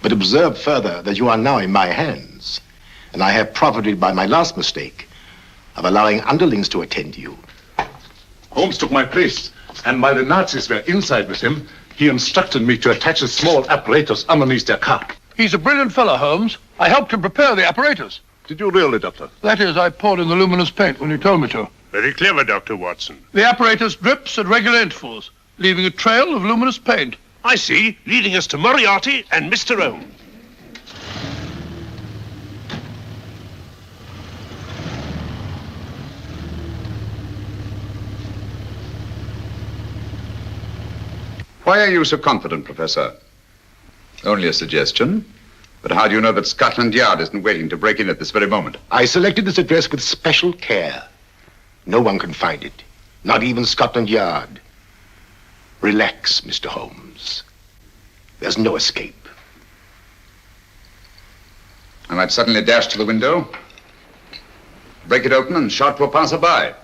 But observe further that you are now in my hands, and I have profited by my last mistake of allowing underlings to attend to you. Holmes took my place, and while the Nazis were inside with him, he instructed me to attach a small apparatus underneath their car. He's a brilliant fellow, Holmes. I helped him prepare the apparatus. Did you really, Doctor? That is, I poured in the luminous paint when you told me to. Very clever, Dr. Watson. The apparatus drips at regular intervals, leaving a trail of luminous paint. I see, leading us to Moriarty and Mr. Holmes. Why are you so confident, Professor? Only a suggestion. But how do you know that Scotland Yard isn't waiting to break in at this very moment? I selected this address with special care. No one can find it, not even Scotland Yard. Relax, Mr. Holmes. There's no escape. I might suddenly dash to the window, break it open, and shout to a passerby.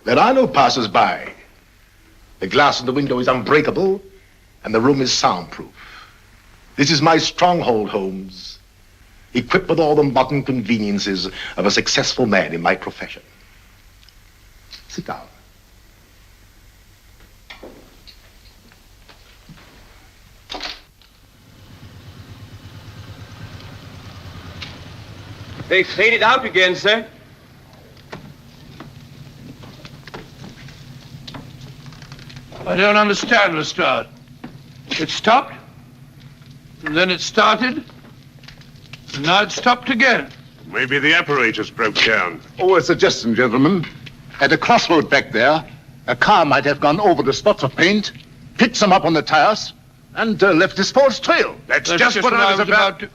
There are no passers-by. The glass in the window is unbreakable, and the room is soundproof. This is my stronghold, Holmes, equipped with all the modern conveniences of a successful man in my profession. Sit down. They faded out again, sir. I don't understand, Lestrade. It stopped, and then it started, and now it stopped again. Maybe the apparatus broke down. Oh, a suggestion, gentlemen. At a crossroad back there, a car might have gone over the spots of paint, picked some up on the tires, and left this false trail. That's just what I was about to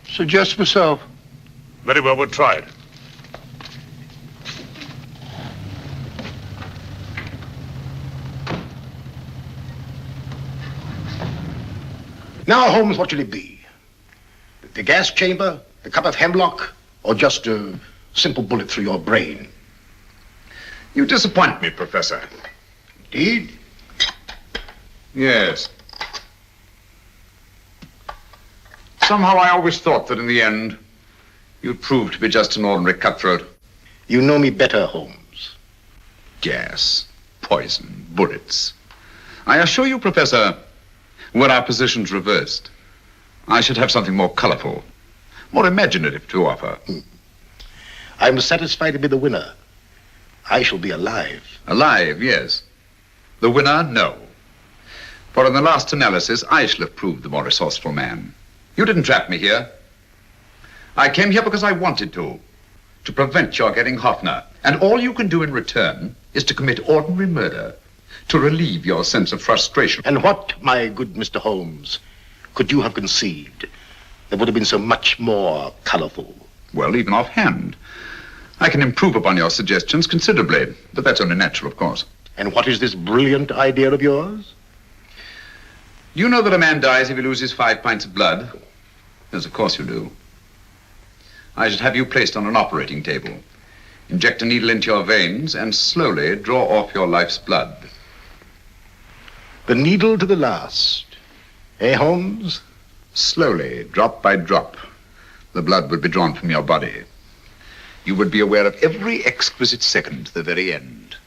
suggest myself. Very well, we'll try it. Now, Holmes, what should it be? The gas chamber, the cup of hemlock, or just a simple bullet through your brain? You disappoint me, Professor. Indeed? Yes. Somehow I always thought that in the end, you'd prove to be just an ordinary cutthroat. You know me better, Holmes. Gas, poison, bullets. I assure you, Professor, were our positions reversed, I should have something more colorful, more imaginative to offer. I'm satisfied to be the winner. I shall be alive. Alive, yes. The winner, no. For in the last analysis, I shall have proved the more resourceful man. You didn't trap me here. I came here because I wanted to prevent your getting Hoffner. And all you can do in return is to commit ordinary murder, to relieve your sense of frustration. And what, my good Mr. Holmes, could you have conceived that would have been so much more colorful? Well, even offhand, I can improve upon your suggestions considerably, but that's only natural, of course. And what is this brilliant idea of yours? You know that a man dies if he loses 5 pints of blood? Yes, of course you do. I should have you placed on an operating table, inject a needle into your veins, and slowly draw off your life's blood. The needle to the last. Eh, Holmes? Slowly, drop by drop, the blood would be drawn from your body. You would be aware of every exquisite second to the very end.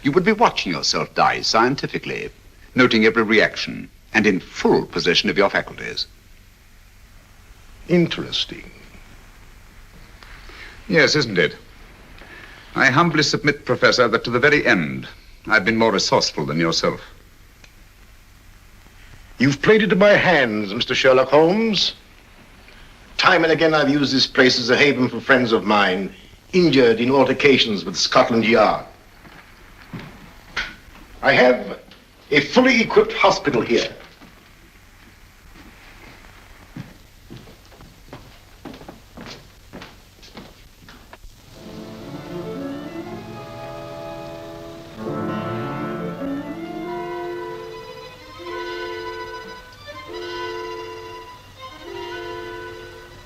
You would be watching yourself die scientifically, noting every reaction, and in full possession of your faculties. Interesting. Yes, isn't it? I humbly submit, Professor, that to the very end, I've been more resourceful than yourself. You've played into my hands, Mr. Sherlock Holmes. Time and again I've used this place as a haven for friends of mine, injured in altercations with Scotland Yard. I have a fully equipped hospital here.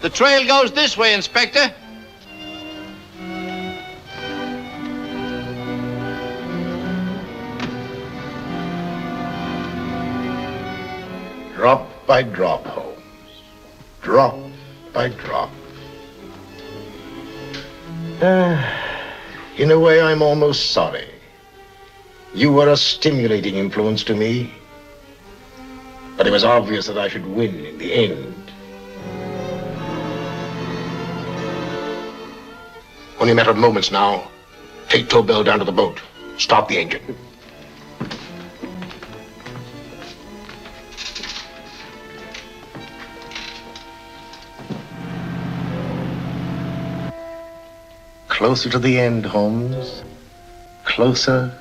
The trail goes this way, Inspector. Drop by drop, Holmes. Drop by drop. In a way, I'm almost sorry. You were a stimulating influence to me. But it was obvious that I should win in the end. Only a matter of moments now. Take Tobel down to the boat. Start the engine. Closer to the end, Holmes. Closer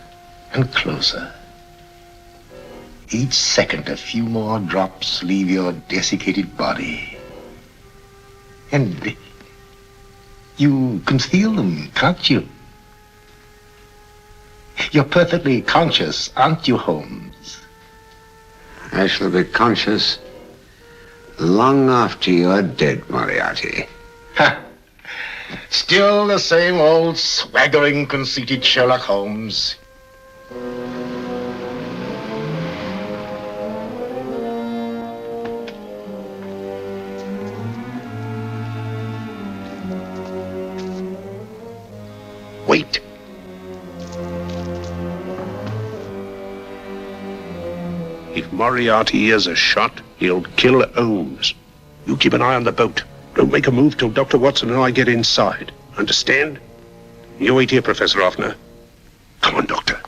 and closer. Each second, a few more drops leave your desiccated body. And you can feel them, can't you? You're perfectly conscious, aren't you, Holmes? I shall be conscious long after you're dead, Moriarty. Ha! Still the same old swaggering, conceited Sherlock Holmes. Wait. If Moriarty hears a shot, he'll kill Holmes. You keep an eye on the boat. Don't make a move till Dr. Watson and I get inside. Understand? You wait here, Professor Hoffner. Come on, Doctor.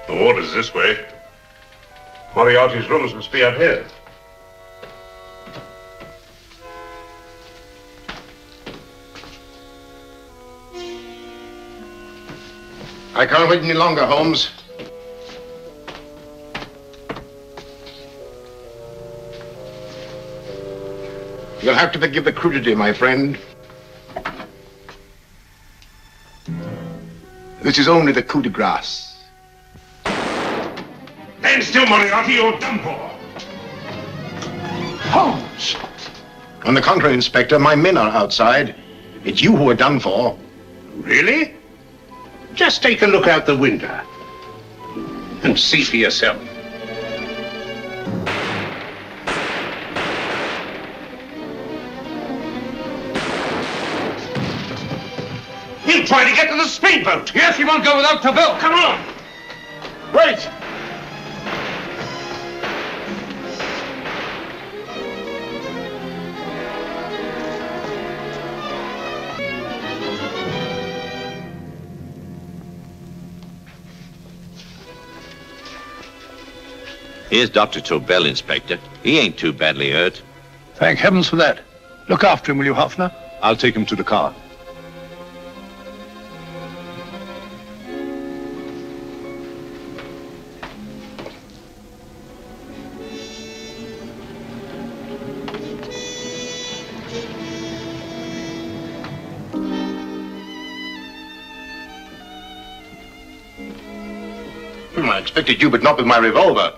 The water's this way. Moriarty's rooms must be out here. I can't wait any longer, Holmes. You'll have to forgive the crudity, my friend. This is only the coup de grace. Stand still, Moriarty, you're done for. Holmes! On the contrary, Inspector, my men are outside. It's you who are done for. Really? Just take a look out the window and see for yourself. He'll try to get to the speedboat. Yes, he won't go without Tobel. Come on. Wait! Here's Dr. Tobel, Inspector. He ain't too badly hurt. Thank heavens for that. Look after him, will you, Hoffner? I'll take him to the car. I expected you, but not with my revolver.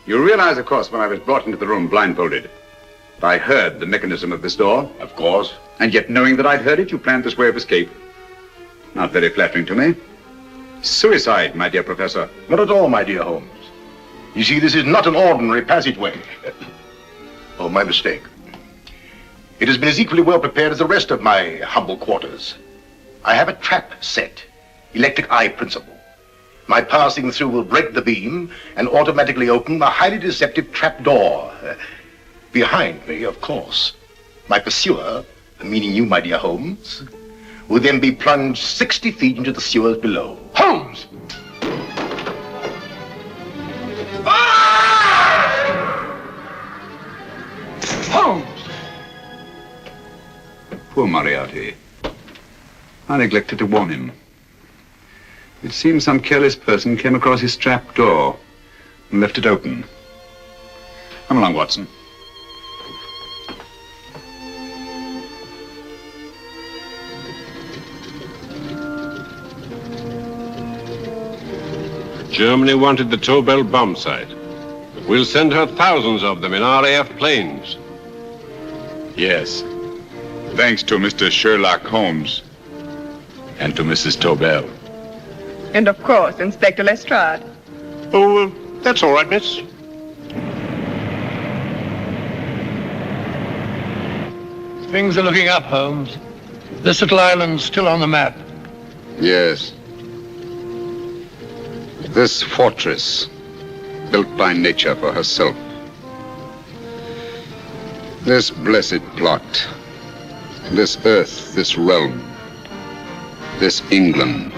You realize, of course, when I was brought into the room blindfolded, that I heard the mechanism of this door? Of course. And yet, knowing that I'd heard it, you planned this way of escape. Not very flattering to me. Suicide, my dear Professor. Not at all, my dear Holmes. You see, this is not an ordinary passageway. Oh, my mistake. It has been as equally well prepared as the rest of my humble quarters. I have a trap set, electric eye principle. My passing through will break the beam and automatically open a highly deceptive trap door. Behind me, of course, my pursuer, meaning you, my dear Holmes, will then be plunged 60 feet into the sewers below. Holmes! Holmes! Poor Moriarty. I neglected to warn him. It seems some careless person came across his trap door and left it open. Come along, Watson. Germany wanted the Tobel bomb site. We'll send her thousands of them in RAF planes. Yes. Thanks to Mr. Sherlock Holmes and to Mrs. Tobel. And of course, Inspector Lestrade. Oh, that's all right, miss. Things are looking up, Holmes. This little island's still on the map. Yes. This fortress, built by nature for herself. This blessed plot. This earth, this realm. This England.